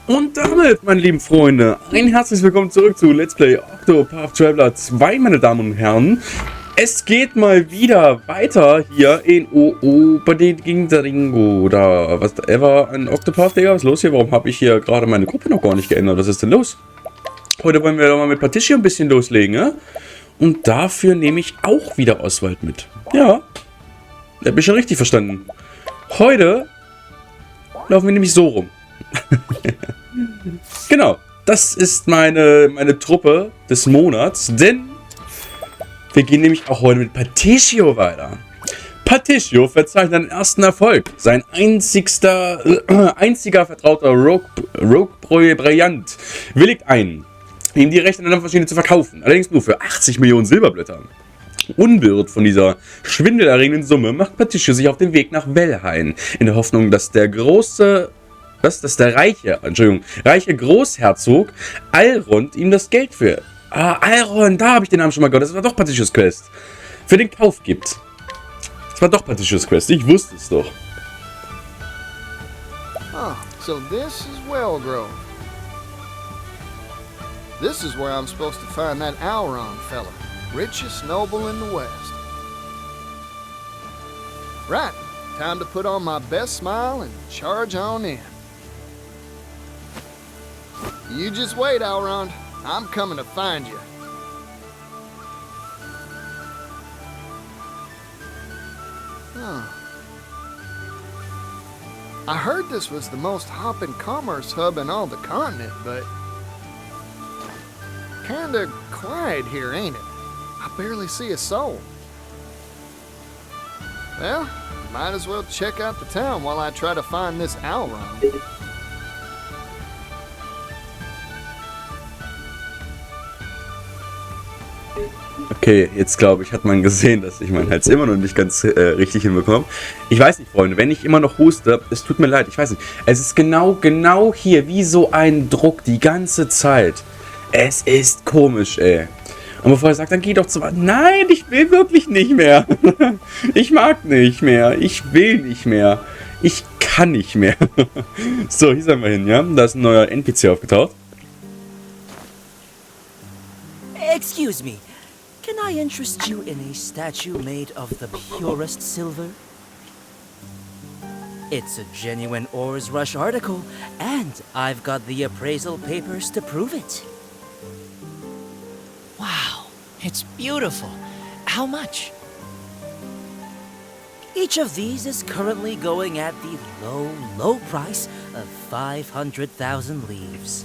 Und damit, meine lieben Freunde, ein herzliches Willkommen zurück zu Let's Play Octopath Traveler 2, meine Damen und Herren. Es geht mal wieder weiter hier in 𝓏𝓵𝓻𝓸𝓷𭭀 oder was ever ein Octopath, Digga. Was ist los hier? Warum habe ich hier gerade meine Gruppe noch gar nicht geändert? Was ist denn los? Heute wollen wir doch mal mit Patricio ein bisschen loslegen, ne? Und dafür nehme ich auch wieder Oswald mit. Ja, da bin ich schon richtig verstanden. Heute laufen wir nämlich so rum. Genau, das ist meine Truppe des Monats, denn wir gehen nämlich auch heute mit Patricio weiter. Patricio verzeichnet einen ersten Erfolg. Sein einziger vertrauter Rogue-Brillant willigt ein, ihm die Rechte an der Dampfmaschine zu verkaufen, allerdings nur für 80 Millionen Silberblätter. Unbeirrt von dieser schwindelerregenden Summe macht Patricio sich auf den Weg nach Wellhain, in der Hoffnung, dass der reiche Großherzog Alrond ihm das Geld für... Alrond, da habe ich den Namen schon mal gehört. Das war doch Patricios Quest. Für den Kauf gibt. Das war doch Patricios Quest. Ich wusste es doch. Oh, so this is Wellgrove. This is where I'm supposed to find that Alrond fella. Richest noble in the West. Right. Time to put on my best smile and charge on in. You just wait, Alrond. I'm coming to find you. Huh. I heard this was the most hopping commerce hub in all the continent, but kinda quiet here, ain't it? I barely see a soul. Well, might as well check out the town while I try to find this Alrond. Okay, jetzt glaube ich, hat man gesehen, dass ich meinen Hals immer noch nicht ganz richtig hinbekomme. Ich weiß nicht, Freunde, wenn ich immer noch huste, es tut mir leid, ich weiß nicht. Es ist genau hier, wie so ein Druck die ganze Zeit. Es ist komisch, ey. Und bevor er sagt, dann geh doch zu... Nein, ich will wirklich nicht mehr. Ich mag nicht mehr. Ich will nicht mehr. Ich kann nicht mehr. So, hier sind wir hin, ja? Da ist ein neuer NPC aufgetaucht. Excuse me. Can I interest you in a statue made of the purest silver? It's a genuine Ores Rush article, and I've got the appraisal papers to prove it. Wow, it's beautiful. How much? Each of these is currently going at the low price of 500,000 leaves.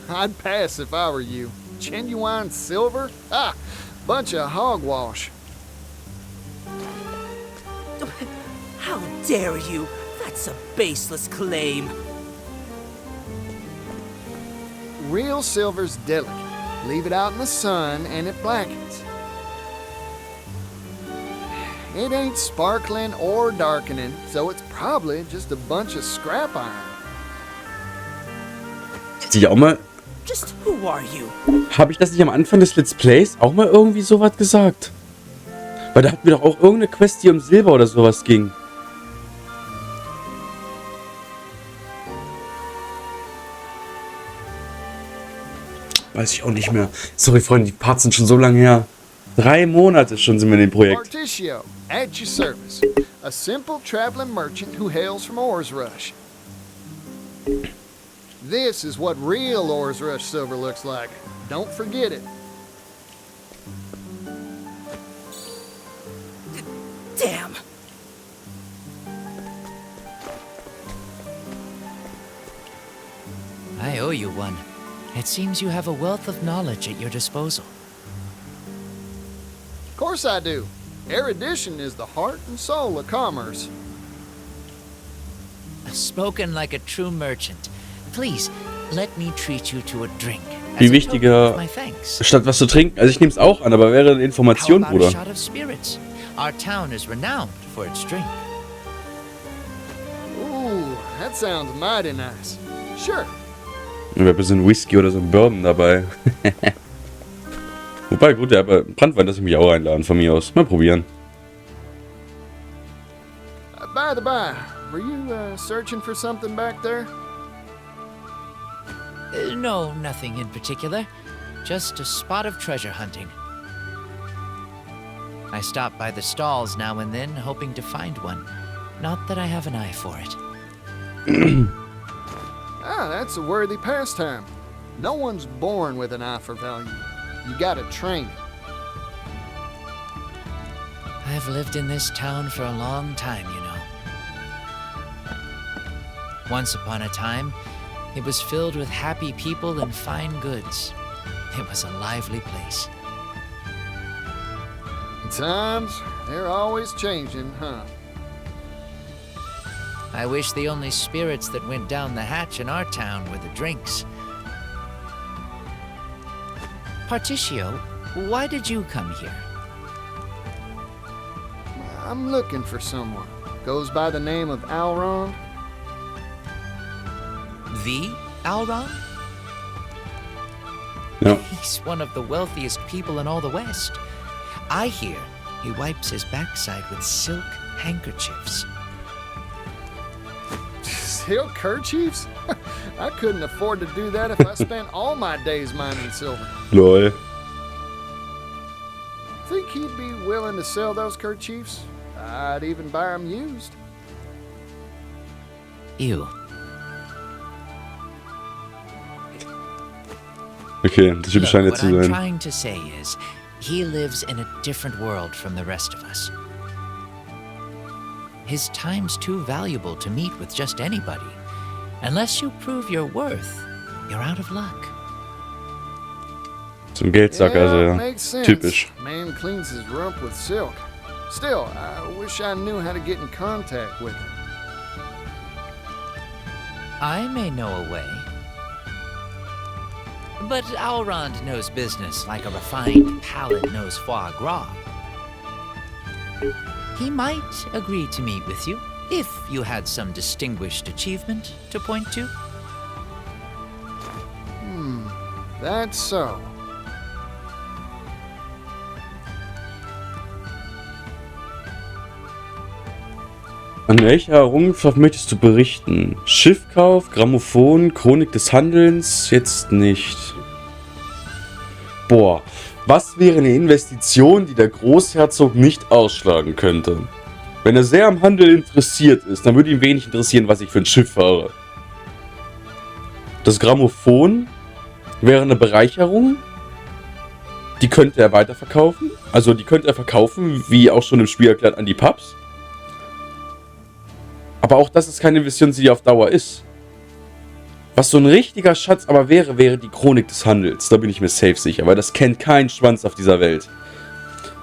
I'd pass if I were you. Genuine silver? Ah, bunch of hogwash. How dare you? That's a baseless claim. Real silver's delicate. Leave it out in the sun and it blackens. It ain't sparkling or darkening, so it's probably just a bunch of scrap iron. Die auch mal... Just who are you? Habe ich das nicht am Anfang des Let's Plays auch mal irgendwie sowas gesagt? Weil da hatten wir doch auch irgendeine Quest, die um Silber oder sowas ging. Weiß ich auch nicht mehr. Sorry, Freunde, die Parts sind schon so lange her. 3 Monate schon sind wir in dem Projekt. Patricio, at your service. A simple traveling merchant who hails from Ores Rush. This is what real Ores Rush silver looks like. Don't forget it. Damn. I owe you one. It seems you have a wealth of knowledge at your disposal. Of course I do. Erudition is the heart and soul of commerce. Spoken like a true merchant. Please, let me treat you to a drink. Wie wichtiger, statt was zu trinken. Also ich nehme es auch an, aber wäre eine Information, Bruder. Our town is renowned for its drink. Ooh, that sounds mighty nice. Sure. Wir haben so ein Whisky oder so ein Bourbon dabei. Wobei, gut, aber Brandwein lasse ich mich auch einladen von mir aus. Mal probieren. By the by, Were you searching for something back there? No, nothing in particular. Just a spot of treasure hunting. I stop by the stalls now and then, hoping to find one. Not that I have an eye for it. That's a worthy pastime. No one's born with an eye for value. You gotta train it. I've lived in this town for a long time, you know. Once upon a time, it was filled with happy people and fine goods. It was a lively place. Times, they're always changing, huh? I wish the only spirits that went down the hatch in our town were the drinks. Particio, why did you come here? I'm looking for someone. Goes by the name of Alrond. The Alrond? No. He's one of the wealthiest people in all the West. I hear he wipes his backside with silk handkerchiefs. Silk kerchiefs? I couldn't afford to do that if I spent all my days mining silver. Lol. Think he'd be willing to sell those kerchiefs? I'd even buy them used. Ew. Okay, das scheint jetzt What zu I'm sein. trying to say is, he lives in a different world from the rest of us. His time's too valuable to meet with just anybody. Unless you prove your worth, you're out of luck. Zum Geldsack, also ja. Makes sense. Typisch. Man cleans his rump with silk. Still, I wish I knew how to get in contact with him. I may know a way. But Alrond knows business like a refined palate knows foie gras. He might agree to meet with you, if you had some distinguished achievement to point to. That's so. An welcher Errungenschaft möchtest du berichten? Schiffkauf, Grammophon, Chronik des Handelns? Jetzt nicht. Boah, was wäre eine Investition, die der Großherzog nicht ausschlagen könnte? Wenn er sehr am Handel interessiert ist, dann würde ihn wenig interessieren, was ich für ein Schiff fahre. Das Grammophon wäre eine Bereicherung. Die könnte er weiterverkaufen. Also die könnte er verkaufen, wie auch schon im Spiel erklärt, an die Pubs. Aber auch das ist keine Investition, die auf Dauer ist. Was so ein richtiger Schatz aber wäre, wäre die Chronik des Handels. Da bin ich mir safe sicher, weil das kennt kein Schwanz auf dieser Welt.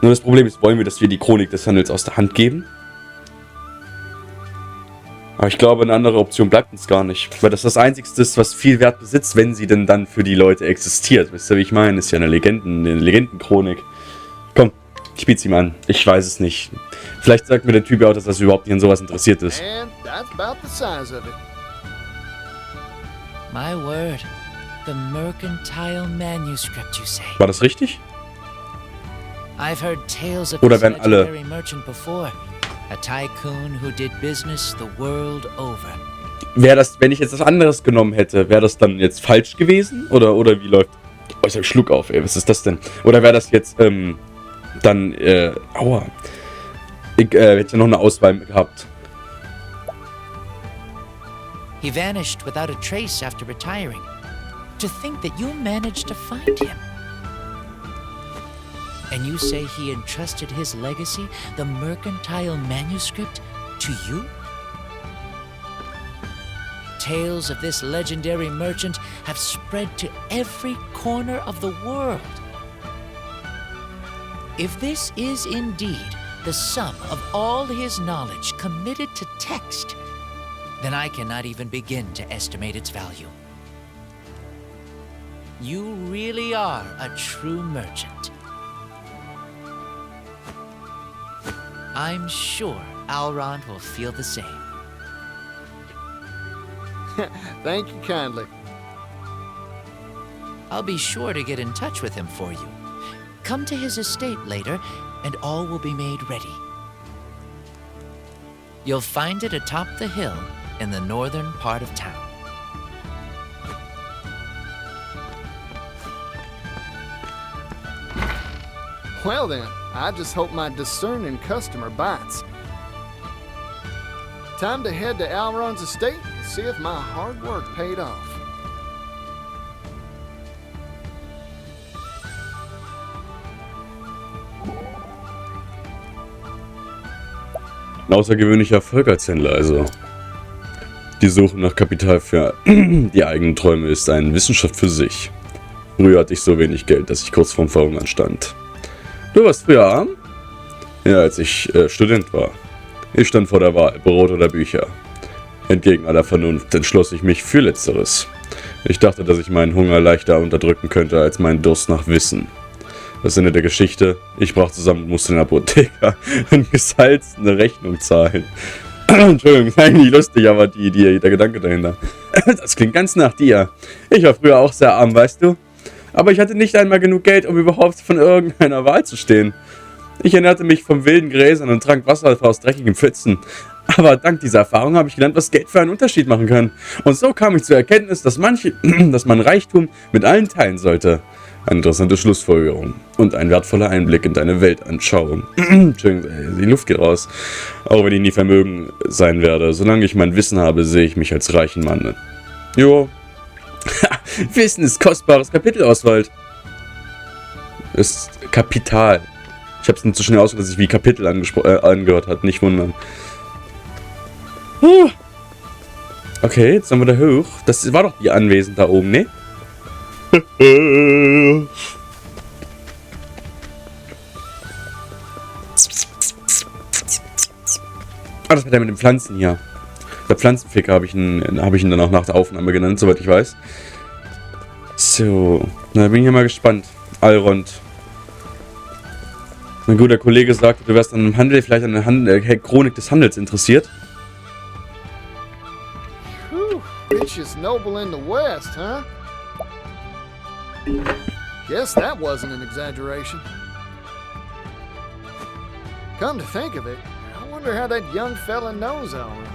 Nur das Problem ist, wollen wir, dass wir die Chronik des Handels aus der Hand geben? Aber ich glaube, eine andere Option bleibt uns gar nicht. Weil das das Einzigste ist, was viel Wert besitzt, wenn sie denn dann für die Leute existiert. Wisst ihr, wie ich meine? Ist ja eine Legendenchronik. Komm, ich biete sie ihm an. Ich weiß es nicht. Vielleicht sagt mir der Typ ja auch, dass das überhaupt nicht an sowas interessiert ist. And that's about the size of it. My word, the mercantile manuscript, you say? War das richtig? I've heard tales of Oder this werden alle- legendary merchant before. A tycoon who did business the world over. Wäre das, wenn ich jetzt was anderes genommen hätte, wäre das dann jetzt falsch gewesen? Oder wie läuft... Oh, ich hab Schluck auf, ey. Was ist das denn? Oder wäre das jetzt, dann, aua. Ich hätte noch eine Auswahl gehabt. He vanished without a trace after retiring. To think that you managed to find him. And you say he entrusted his legacy, the mercantile manuscript, to you? Tales of this legendary merchant have spread to every corner of the world. If this is indeed the sum of all his knowledge committed to text, then I cannot even begin to estimate its value. You really are a true merchant. I'm sure Alrond will feel the same. Thank you kindly. I'll be sure to get in touch with him for you. Come to his estate later, and all will be made ready. You'll find it atop the hill in the northern part of town. Well then, I just hope my discerning customer bites. Time to head to Alron's estate and see if my hard work paid off. Ein außergewöhnlicher Erfolg als Händler, also. Die Suche nach Kapital für die eigenen Träume ist eine Wissenschaft für sich. Früher hatte ich so wenig Geld, dass ich kurz vorm Verhungern stand. Du warst früher arm? Ja, als ich Student war. Ich stand vor der Wahl, Brot oder Bücher. Entgegen aller Vernunft entschloss ich mich für Letzteres. Ich dachte, dass ich meinen Hunger leichter unterdrücken könnte als meinen Durst nach Wissen. Das Ende der Geschichte: Ich brach zusammen und musste den Apotheker eine gesalzene Rechnung zahlen. Entschuldigung, ist eigentlich lustig, aber der Gedanke dahinter. Das klingt ganz nach dir. Ich war früher auch sehr arm, weißt du? Aber ich hatte nicht einmal genug Geld, um überhaupt von irgendeiner Wahl zu stehen. Ich ernährte mich von wilden Gräsern und trank Wasser aus dreckigen Pfützen. Aber dank dieser Erfahrung habe ich gelernt, was Geld für einen Unterschied machen kann. Und so kam ich zur Erkenntnis, dass man Reichtum mit allen teilen sollte. Eine interessante Schlussfolgerung und ein wertvoller Einblick in deine Weltanschauung. Entschuldigung, die Luft geht raus. Auch wenn ich nie vermögen sein werde, solange ich mein Wissen habe, sehe ich mich als reichen Mann. Jo. Wissen ist kostbares Kapitelauswahl. Ist Kapital. Ich habe es nicht so schnell ausgedrückt, dass ich wie Kapitel angehört hat. Nicht wundern. Okay, jetzt sind wir da hoch. Das war doch die Anwesen da oben, ne? Ah, das war der mit den Pflanzen hier. Der Pflanzenficker habe ich ihn dann auch nach der Aufnahme genannt, soweit ich weiß. So, na, bin ich ja mal gespannt. Alrond. Mein guter Kollege sagte, du wärst an einem Handel, vielleicht an der Chronik des Handels interessiert. Whew, richest noble in the West, huh? Guess that wasn't an exaggeration. Come to think of it, I wonder how that young fella knows Alron.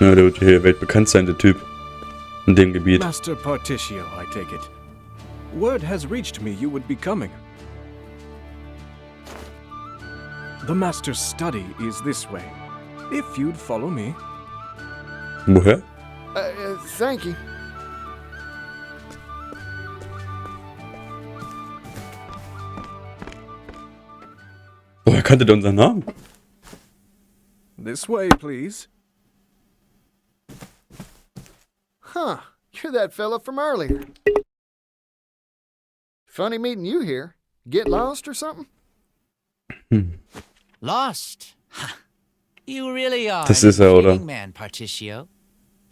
Ja, der wird hier weltbekannt sein, der Typ. In dem Gebiet. Master Particio, I take it. Word has reached me you would be coming. The Master's study is this way. If you'd follow me. Woher? Thank you. Woher kannte der unseren Namen? This way, please. Huh, you're that fella from earlier. Funny meeting you here. Get lost or something? Lost? Ha. You really are Das an ist er, oder? intriguing man, Particio.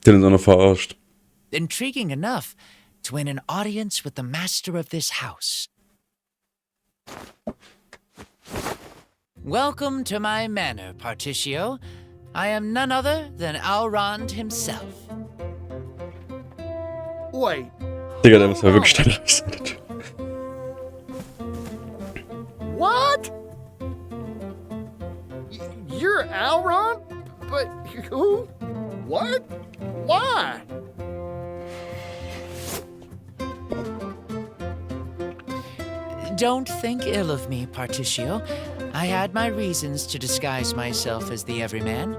Den ist auch noch verarscht. Intriguing enough to win an audience with the master of this house. Welcome to my manor, Particio. I am none other than Alrond himself. Wait, Digga, der muss ja wirklich ständig sein, der Typ. what? You're Alron? But who? What? Why? Don't think ill of me, Particio. I had my reasons to disguise myself as the everyman.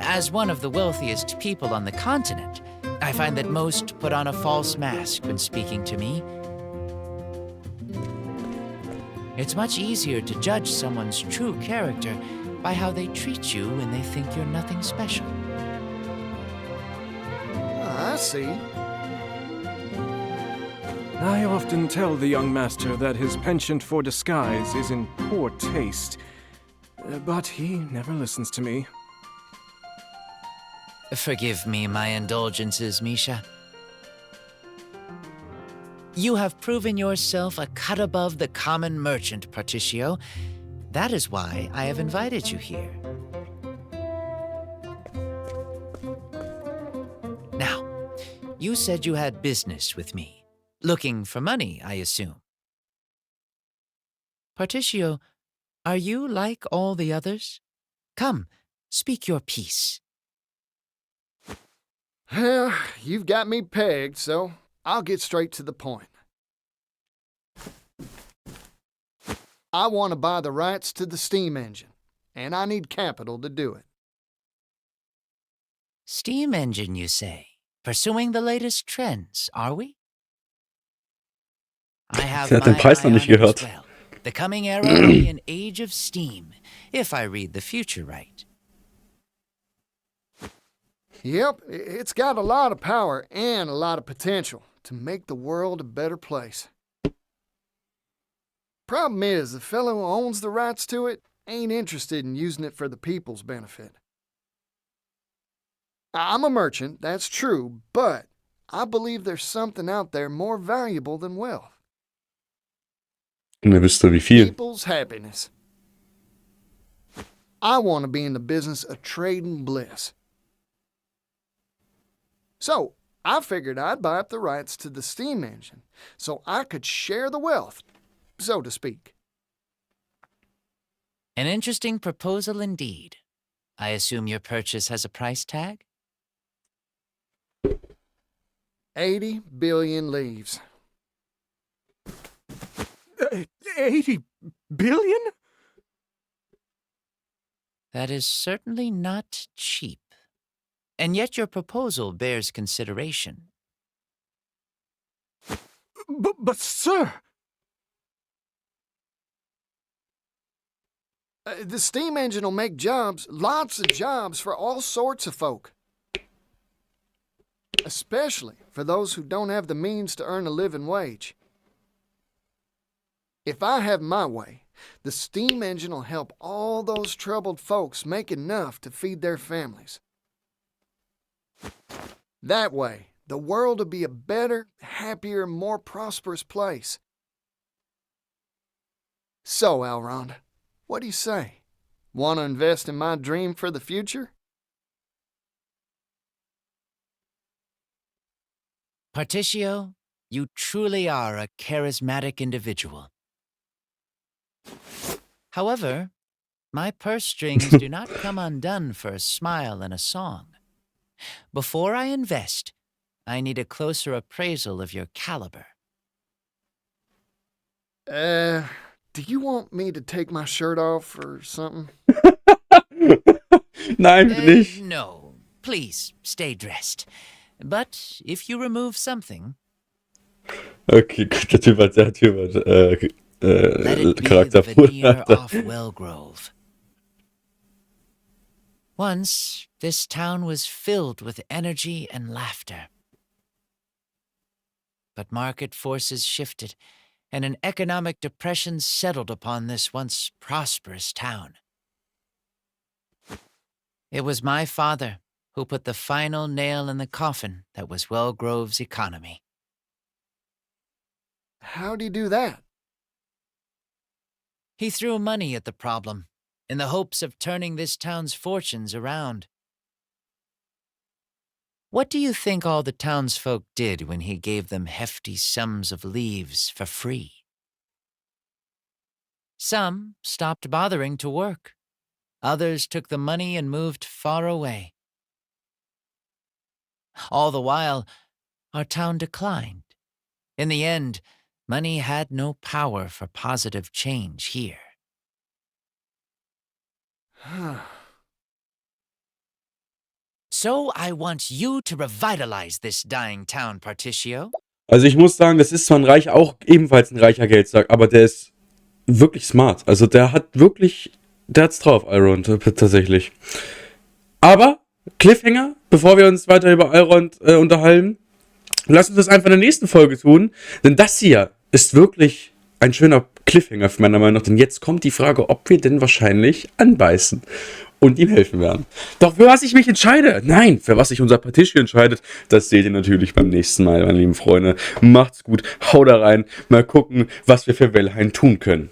As one of the wealthiest people on the continent, I find that most put on a false mask when speaking to me. It's much easier to judge someone's true character by how they treat you when they think you're nothing special. I see. I often tell the young master that his penchant for disguise is in poor taste, but he never listens to me. Forgive me my indulgences, Misha. You have proven yourself a cut above the common merchant, Particio. That is why I have invited you here. Now, you said you had business with me. Looking for money, I assume. Particio, Are you like all the others? Come, speak your piece. Well, you've got me pegged, so I'll get straight to the point. I want to buy the rights to the steam engine, and I need capital to do it. Steam engine, you say? Pursuing the latest trends, are we? I have Sie hat den my Preis noch eye nicht on it as gehört. well. The coming era will be an age of steam, if I read the future right. Yep, it's got a lot of power and a lot of potential to make the world a better place. Problem is, the fellow who owns the rights to it ain't interested in using it for the people's benefit. I'm a merchant, that's true, but I believe there's something out there more valuable than wealth. Und wer wisst ihr, wie viel? People's happiness. I want to be in the business of trading bliss. So, I figured I'd buy up the rights to the steam engine so I could share the wealth, so to speak. An interesting proposal indeed. I assume your purchase has a price tag? 80 billion leaves. 80 billion? That is certainly not cheap. And yet your proposal bears consideration. But sir! The steam engine will make jobs, lots of jobs for all sorts of folk. Especially for those who don't have the means to earn a living wage. If I have my way, the steam engine will help all those troubled folks make enough to feed their families. That way, the world will be a better, happier, more prosperous place. So, 𝓐𝓵, what do you say? Want to invest in my dream for the future? Particio, you truly are a charismatic individual. However, my purse strings do not come undone for a smile and a song. Before I invest, I need a closer appraisal of your caliber. Do you want me to take my shirt off or something? Nein, nicht. No, please stay dressed. But if you remove something, Okay, gut, der Typ hat let it be the Charakter. veneer off 𝓏𝓏𝓏. Once, this town was filled with energy and laughter. But market forces shifted, and an economic depression settled upon this once prosperous town. It was my father who put the final nail in the coffin that was 𝓏𝓏𝓏's economy. How'd he do that? He threw money at the problem, in the hopes of turning this town's fortunes around. What do you think all the townsfolk did when he gave them hefty sums of leaves for free? Some stopped bothering to work. Others took the money and moved far away. All the while, our town declined. In the end, money had no power for positive change here. So I want you to revitalize this dying town, Particio. Also ich muss sagen, das ist zwar auch ebenfalls ein reicher Geldsack, aber der ist wirklich smart. Also der hat's drauf, 𝓐𝓵, tatsächlich. Aber, Cliffhanger, bevor wir uns weiter über 𝓐𝓵 unterhalten, lass uns das einfach in der nächsten Folge tun, denn das hier ist wirklich ein schöner Cliffhanger für meiner Meinung nach, denn jetzt kommt die Frage, ob wir denn wahrscheinlich anbeißen und ihm helfen werden. Doch für was ich mich entscheide, nein, für was sich unser Partition entscheidet, das seht ihr natürlich beim nächsten Mal, meine lieben Freunde. Macht's gut, haut da rein, mal gucken, was wir für 𝓏𝓏 tun können.